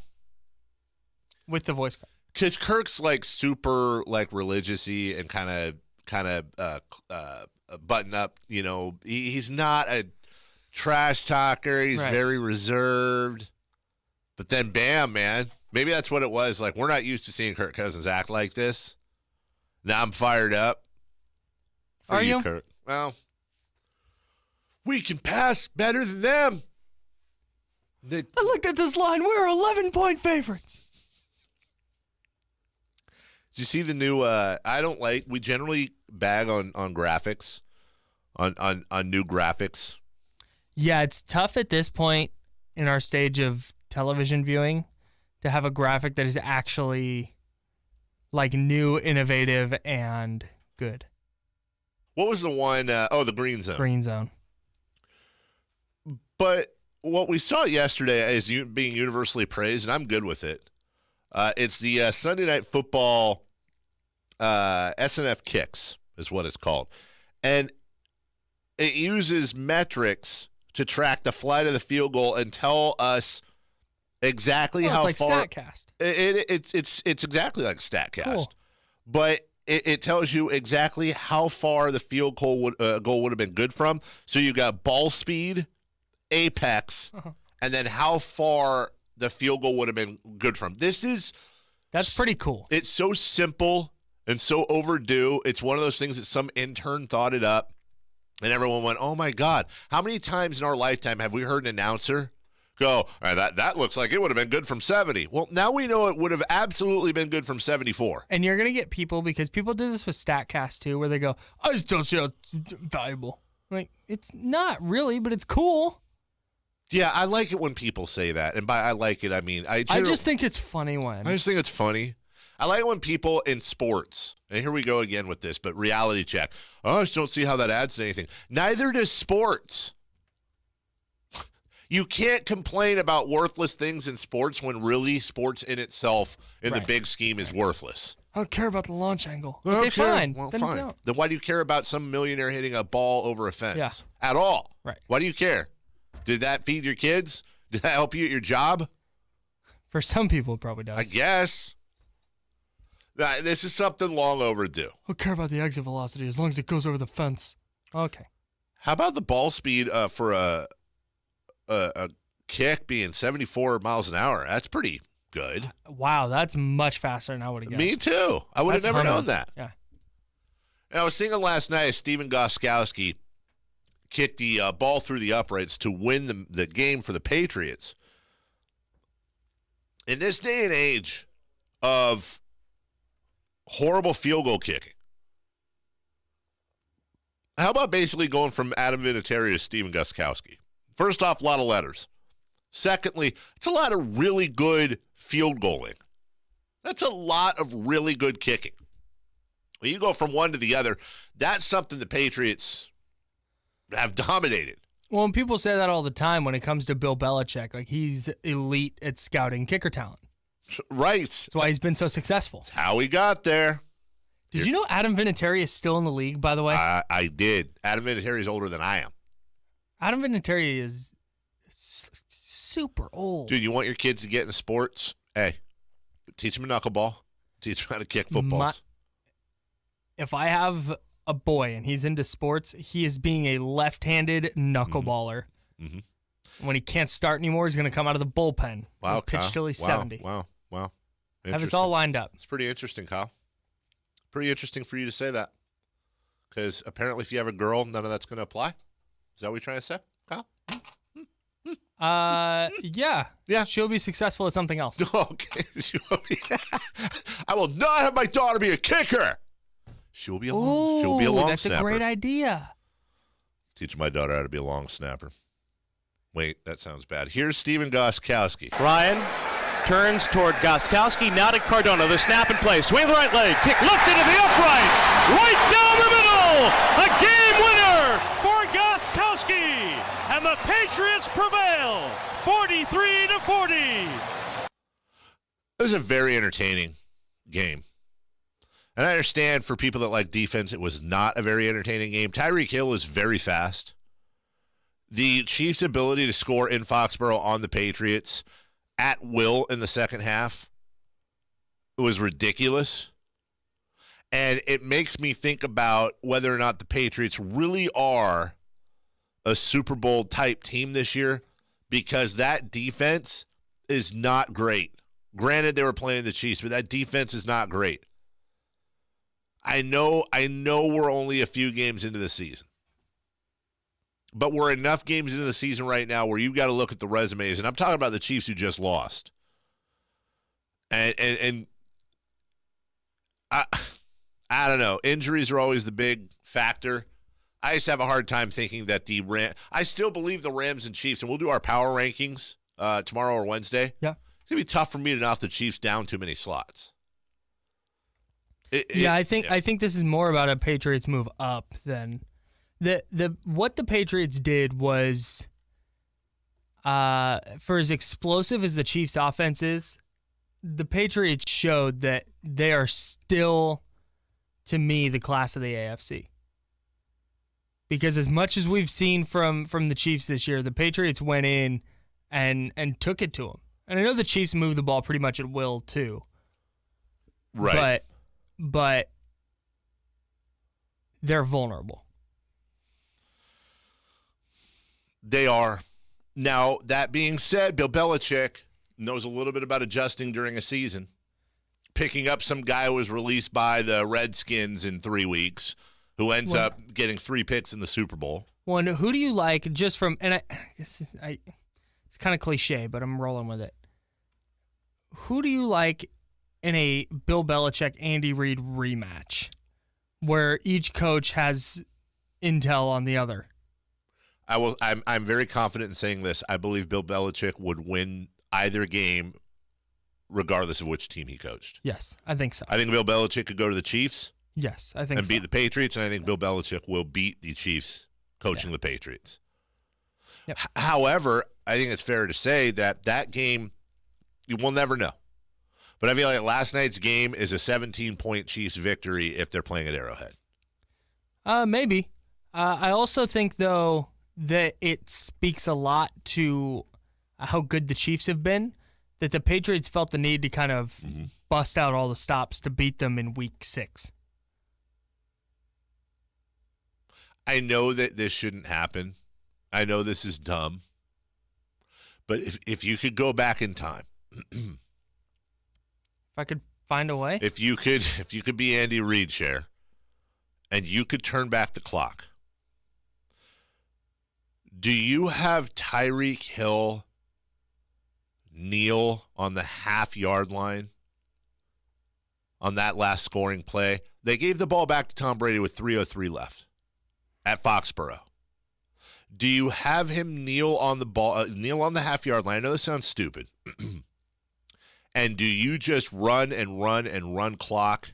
With the voice crack. Because Kirk's like super like religious-y and kind of button up. You know, he's not a trash talker. He's very reserved. But then, bam, man. Maybe that's what it was. Like, we're not used to seeing Kirk Cousins act like this. Now I'm fired up. Are you? Kirk? Well, we can pass better than them. I looked at this line. We're 11-point favorites. Did you see the new, we generally bag on graphics on new graphics. Yeah, it's tough at this point in our stage of television viewing to have a graphic that is actually like new, innovative, and good. What was the one? The Green Zone. Green Zone. But what we saw yesterday is being universally praised, and I'm good with it. It's the Sunday Night Football SNF Kicks is what it's called. And it uses metrics to track the flight of the field goal and tell us exactly how it's far. It's like StatCast. It's exactly like StatCast. Cool. But it tells you exactly how far the field goal would have been good from. So you got ball speed, apex, and then how far the field goal would have been good from. That's pretty cool. It's so simple and so overdue. It's one of those things that some intern thought it up, and everyone went, oh, my God. How many times in our lifetime have we heard an announcer go, all right, that looks like it would have been good from 70. Well, now we know it would have absolutely been good from 74. And you're going to get people, because people do this with StatCast too, where they go, I just don't see how it's valuable. Like, it's not really, but it's cool. Yeah, I like it when people say that. And by I like it, I mean, I just think it's funny when. I just think it's funny. I like it when people in sports, and here we go again with this, but reality check. Oh, I just don't see how that adds to anything. Neither does sports. You can't complain about worthless things in sports when really sports in itself in the big scheme is worthless. I don't care about the launch angle. Okay, Okay, fine. Well, then fine. Don't. Then why do you care about some millionaire hitting a ball over a fence? Yeah. At all? Right. Why do you care? Did that feed your kids? Did that help you at your job? For some people, it probably does. I guess. This is something long overdue. I don't care about the exit velocity as long as it goes over the fence. Okay. How about the ball speed for a kick being 74 miles an hour? That's pretty good. Wow, that's much faster than I would have guessed. Me too. I would have never known that. Yeah. And I was thinking last night, Steven Gostkowski kicked the ball through the uprights to win the game for the Patriots. In this day and age of horrible field goal kicking, how about basically going from Adam Vinatieri to Steven Gostkowski? First off, a lot of letters. Secondly, it's a lot of really good field goaling. That's a lot of really good kicking. When you go from one to the other, that's something the Patriots have dominated. Well, and people say that all the time when it comes to Bill Belichick. Like, he's elite at scouting kicker talent. Right. That's why he's been so successful. That's how he got there. Did you know Adam Vinatieri is still in the league, by the way? I did. Adam Vinatieri is older than I am. Adam Vinatieri is super old. Dude, you want your kids to get into sports? Hey, teach them a knuckleball. Teach them how to kick footballs. If I have a boy and he's into sports, he is being a left-handed knuckleballer. Mm-hmm. When he can't start anymore, he's going to come out of the bullpen. Wow, pitch Kyle. till he's Wow, 70. Wow. Have us all lined up. It's pretty interesting, Kyle. Pretty interesting for you to say that. Because apparently if you have a girl, none of that's going to apply. Is that what you're trying to say, Kyle? Yeah. She'll be successful at something else. Okay. I will not have my daughter be a kicker. She'll be a long that's snapper. A great idea. Teach my daughter how to be a long snapper. Wait, that sounds bad. Here's Steven Gostkowski. Ryan turns toward Gostkowski, now to Cardona. The snap in play. Swing the right leg. Kick lifted to the uprights. Right down the middle. A game winner for Gostkowski. And the Patriots prevail 43-40. It was a very entertaining game. And I understand for people that like defense, it was not a very entertaining game. Tyreek Hill is very fast. The Chiefs' ability to score in Foxborough on the Patriots at will in the second half was ridiculous. And it makes me think about whether or not the Patriots really are a Super Bowl type team this year, because that defense is not great. Granted, they were playing the Chiefs, but that defense is not great. I know we're only a few games into the season, but we're enough games into the season right now where you've got to look at the resumes, and I'm talking about the Chiefs who just lost. And I don't know. Injuries are always the big factor. I just have a hard time thinking that I still believe the Rams and Chiefs, and we'll do our power rankings tomorrow or Wednesday. Yeah. It's going to be tough for me to knock the Chiefs down too many slots. I think this is more about a Patriots move up than what the Patriots did was for as explosive as the Chiefs offense is, the Patriots showed that they are still, to me, the class of the AFC. Because as much as we've seen from the Chiefs this year, the Patriots went in and took it to them. And I know the Chiefs moved the ball pretty much at will too. Right. But they're vulnerable. They are. Now, that being said, Bill Belichick knows a little bit about adjusting during a season. Picking up some guy who was released by the Redskins in 3 weeks, who ends up getting 3 picks in the Super Bowl. Well, and who do you like just from, and it's kind of cliche, but I'm rolling with it. Who do you like in a Bill Belichick, Andy Reid rematch where each coach has intel on the other? I'm very confident in saying this. I believe Bill Belichick would win either game regardless of which team he coached. Yes, I think so. I think Bill Belichick could go to the Chiefs. Yes, I think and beat the Patriots, and I think Bill Belichick will beat the Chiefs coaching the Patriots. Yep. However, I think it's fair to say that game, you will never know. But I feel like last night's game is a 17-point Chiefs victory if they're playing at Arrowhead. Maybe. I also think, though, that it speaks a lot to how good the Chiefs have been, that the Patriots felt the need to kind of bust out all the stops to beat them in Week 6. I know that this shouldn't happen. I know this is dumb. But if you could go back in time, if I could find a way, if you could be Andy Reid, Cher, and you could turn back the clock, do you have Tyreek Hill kneel on the half-yard line on that last scoring play? They gave the ball back to Tom Brady with 3:03 left at Foxborough. Do you have him kneel on the ball, kneel on the half-yard line? I know this sounds stupid. And do you just run and run and run clock?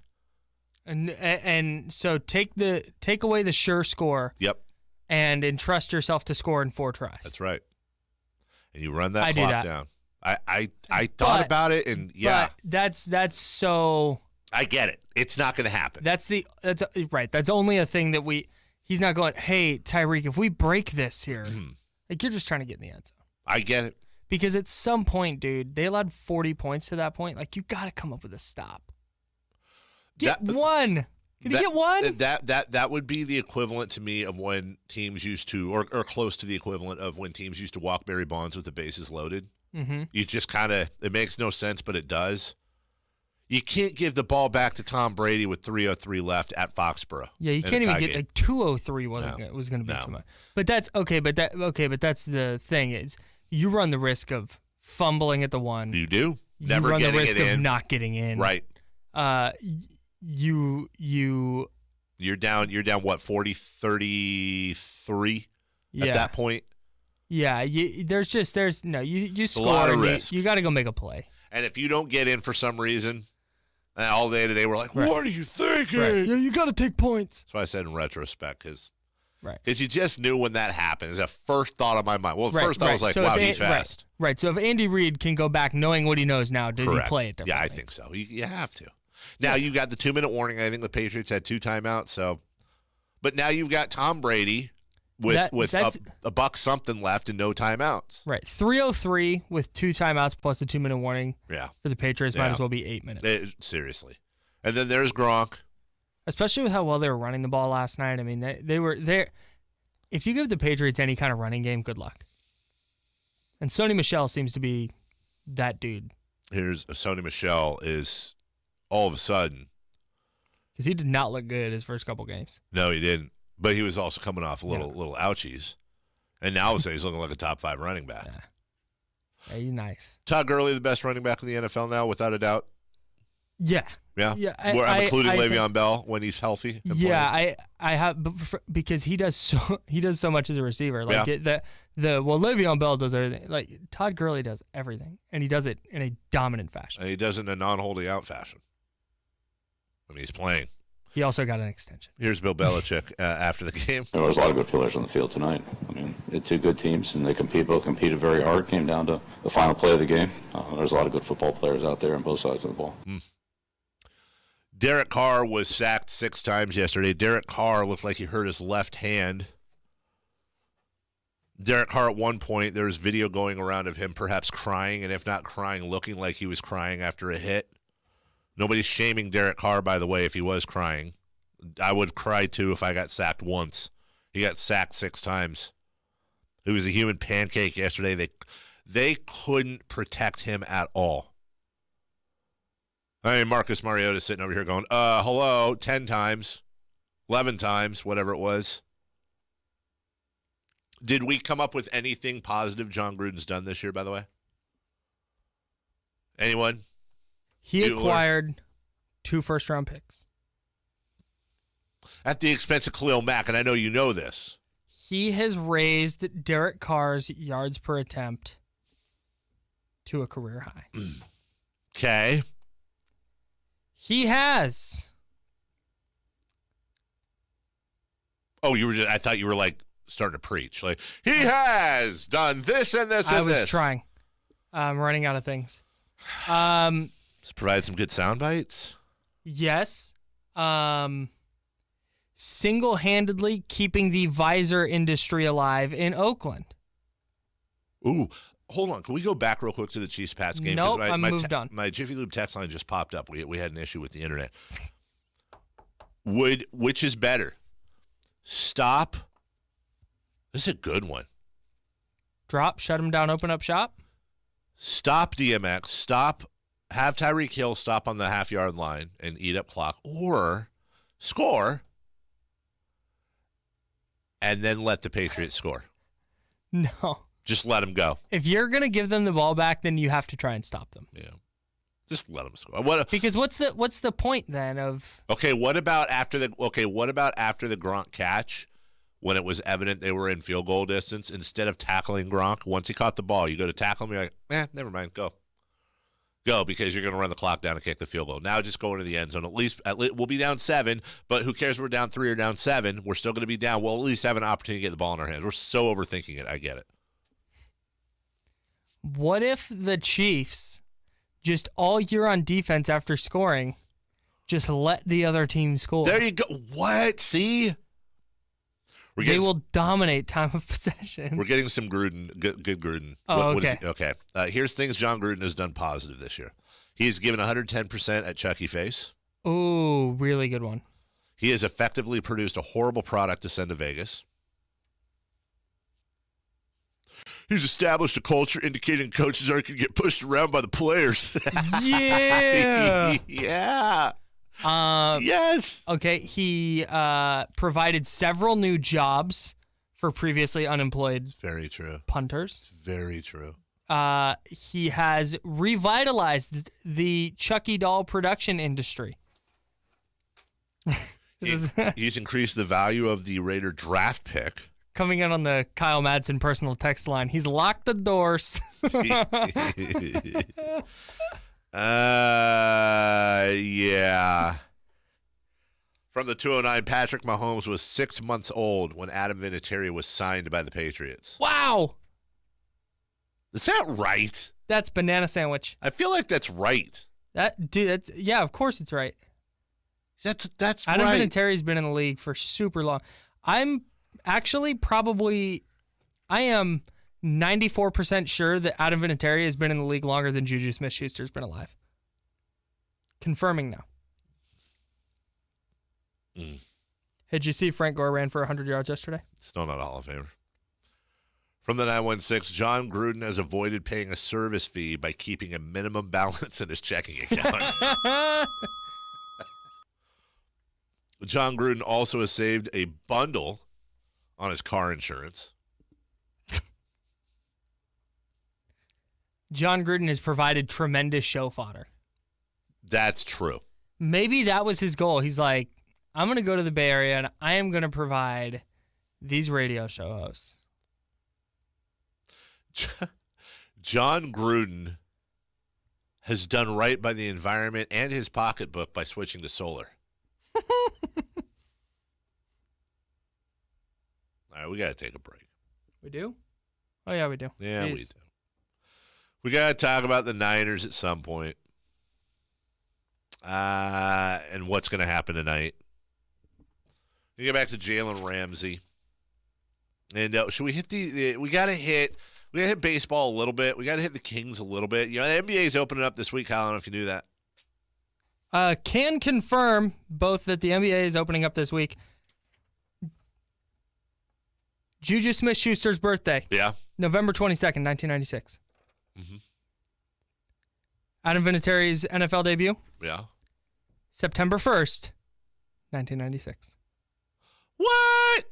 And so take away the sure score. Yep. And entrust yourself to score in 4 tries. That's right. And you run that clock down. I thought about it, and yeah. But that's so. I get it. It's not going to happen. That's right. That's only a thing that he's not going, hey, Tyreek, if we break this here, like you're just trying to get in the end zone. I get it. Because at some point, dude, they allowed 40 points to that point. Like, you got to come up with a stop. Get one. Can you get one? That would be the equivalent to me of when teams used to, or close to the equivalent of when teams used to walk Barry Bonds with the bases loaded. Mm-hmm. You just kind of, it makes no sense, but it does. You can't give the ball back to Tom Brady with 3:03 left at Foxborough. Yeah, you can't even get, like, 2:03 was going to be too much. But that's okay. But that's the thing is, you run the risk of fumbling at the one. You do. Never run the risk of not getting in. Right. You're down what, 40-33 at that point? Yeah, you score. A lot of risk. You got to go make a play. And if you don't get in for some reason, and all day today we're like, what are you thinking? Right. Yeah, you got to take points. That's why I said in retrospect, because right. You just knew when that happened. It's the first thought of my mind. Well, first I was like, wow, he's fast. Right. So if Andy Reid can go back knowing what he knows now, does he play it differently? Yeah, I think so. You have to. Now you've got the 2-minute warning. I think the Patriots had 2 timeouts. So, but now you've got Tom Brady with a buck something left and no timeouts. Right. 3:03 with 2 timeouts plus the 2-minute warning. Yeah. For the Patriots, might as well be 8 minutes. Seriously. And then there's Gronk. Especially with how well they were running the ball last night. I mean, they were there. If you give the Patriots any kind of running game, good luck. And Sony Michel seems to be that dude. Here's Sony Michel is all of a sudden. Because he did not look good his first couple games. No, he didn't. But he was also coming off little ouchies. And now all of a sudden he's looking like a top 5 running back. Yeah, he's nice. Todd Gurley, the best running back in the NFL now, without a doubt. Yeah. Yeah? Yeah, I'm including I Le'Veon think- Bell when he's healthy. and Yeah, playing. I have because he does so much as a receiver. Like Yeah. Le'Veon Bell does everything. Like Todd Gurley does everything, and he does it in a dominant fashion. And he does it in a non-holding out fashion. I mean, he's playing. He also got an extension. Here's Bill Belichick after the game. There was a lot of good players on the field tonight. I mean, it's two good teams, and they both competed very hard. Came down to the final play of the game. There's a lot of good football players out there on both sides of the ball. Derek Carr was sacked 6 times yesterday. Derek Carr looked like he hurt his left hand. Derek Carr, at one point, there was video going around of him perhaps crying, and if not crying, looking like he was crying after a hit. Nobody's shaming Derek Carr, by the way, if he was crying. I would cry, too, if I got sacked once. He got sacked 6 times. He was a human pancake yesterday. They couldn't protect him at all. I mean, Marcus Mariota sitting over here going, hello, 10 times, 11 times, whatever it was. Did we come up with anything positive John Gruden's done this year, by the way? Anyone? He acquired 2 first-round picks. At the expense of Khalil Mack, and I know you know this. He has raised Derek Carr's yards per attempt to a career high. Okay. He has. Oh, I thought you were like starting to preach. Like, he has done this and this and this. I was trying. I'm running out of things. Let's provide some good sound bites. Yes. Single-handedly keeping the visor industry alive in Oakland. Ooh, hold on. Can we go back real quick to the Chiefs-Pats game? Nope, I moved on. My Jiffy Lube text line just popped up. We had an issue with the internet. Which is better? Stop. This is a good one. Drop, shut him down, open up shop. Stop DMX. Stop. Have Tyreek Hill stop on the half-yard line and eat up clock. Or score and then let the Patriots score. No. Just let them go. If you're going to give them the ball back, then you have to try and stop them. Yeah. Just let them score. Because what's the point then of what about after the Gronk catch when it was evident they were in field goal distance, instead of tackling Gronk, once he caught the ball, you go to tackle him, you're like, never mind, go. Go, because you're going to run the clock down and kick the field goal. Now just go into the end zone. At least we'll be down 7, but who cares if we're down 3 or down 7? We're still going to be down. We'll at least have an opportunity to get the ball in our hands. We're so overthinking it. I get it. What if the Chiefs, just all year on defense after scoring, just let the other team score? There you go. What? See? They will dominate time of possession. We're getting some Gruden, good Gruden. Oh, okay. Okay. Here's things John Gruden has done positive this year. He's given 110% at Chucky Face. Ooh, really good one. He has effectively produced a horrible product to send to Vegas. He's established a culture indicating coaches aren't going to get pushed around by the players. Yeah. Yeah. Yes. Okay, he provided several new jobs for previously unemployed very true. punters. Very true. He has revitalized the Chucky doll production industry. He's increased the value of the Raider draft pick. Coming in on the Kyle Madson personal text line, he's locked the doors. Yeah. From the 209, Patrick Mahomes was 6 months old when Adam Vinatieri was signed by the Patriots. Wow. Is that right? That's banana sandwich. I feel like that's right. Yeah, of course it's right. That's Adam right. Vinatieri's been in the league for super long. I'm actually I am 94% sure that Adam Vinatieri has been in the league longer than Juju Smith-Schuster's been alive. Confirming now. Did you see Frank Gore ran for 100 yards yesterday? Still not a Hall of Famer. From the 916, John Gruden has avoided paying a service fee by keeping a minimum balance in his checking account. John Gruden also has saved a bundle on his car insurance. John Gruden has provided tremendous show fodder. That's true. Maybe that was his goal. He's like, I'm going to go to the Bay Area and I am going to provide these radio show hosts. John Gruden has done right by the environment and his pocketbook by switching to solar. All right, we got to take a break. We do? Oh, yeah, we do. Yeah, Jeez. we do. We got to talk about the Niners at some point. And what's going to happen tonight. We get back to Jalen Ramsey. And should we hit we got to hit baseball a little bit. We got to hit the Kings a little bit. You know, the NBA's opening up this week. I don't know if you knew that. Can confirm both that the NBA is opening up this week. Juju Smith-Schuster's birthday. Yeah. November 22nd, 1996. Mm-hmm. Adam Vinatieri's NFL debut. Yeah. September 1st, 1996. What?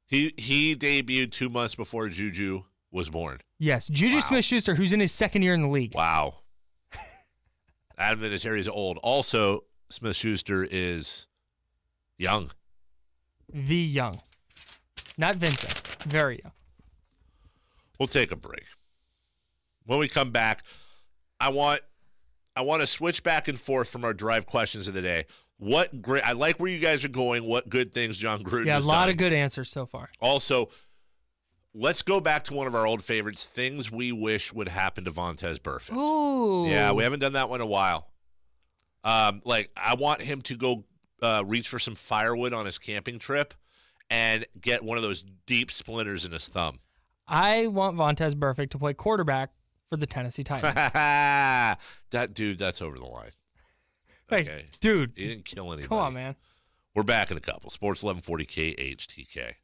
He debuted 2 months before Juju was born. Yes, Juju Smith-Schuster, who's in his second year in the league. Wow. Adam Vinatieri's old. Also, Smith-Schuster is young. The young. Not Vincent. Very young. We'll take a break. When we come back, I want to switch back and forth from our drive questions of the day. I like where you guys are going. What good things John Gruden has done. Yeah, a lot of good answers so far. Also, let's go back to one of our old favorites, things we wish would happen to Vontaze Burfict. Ooh. Yeah, we haven't done that one in a while. I want him to go reach for some firewood on his camping trip and get one of those deep splinters in his thumb. I want Vontaze Burfict to play quarterback for the Tennessee Titans. That's over the line. Hey, okay. dude. He didn't kill anybody. Come on, man. We're back in a couple. Sports 1140 KHTK.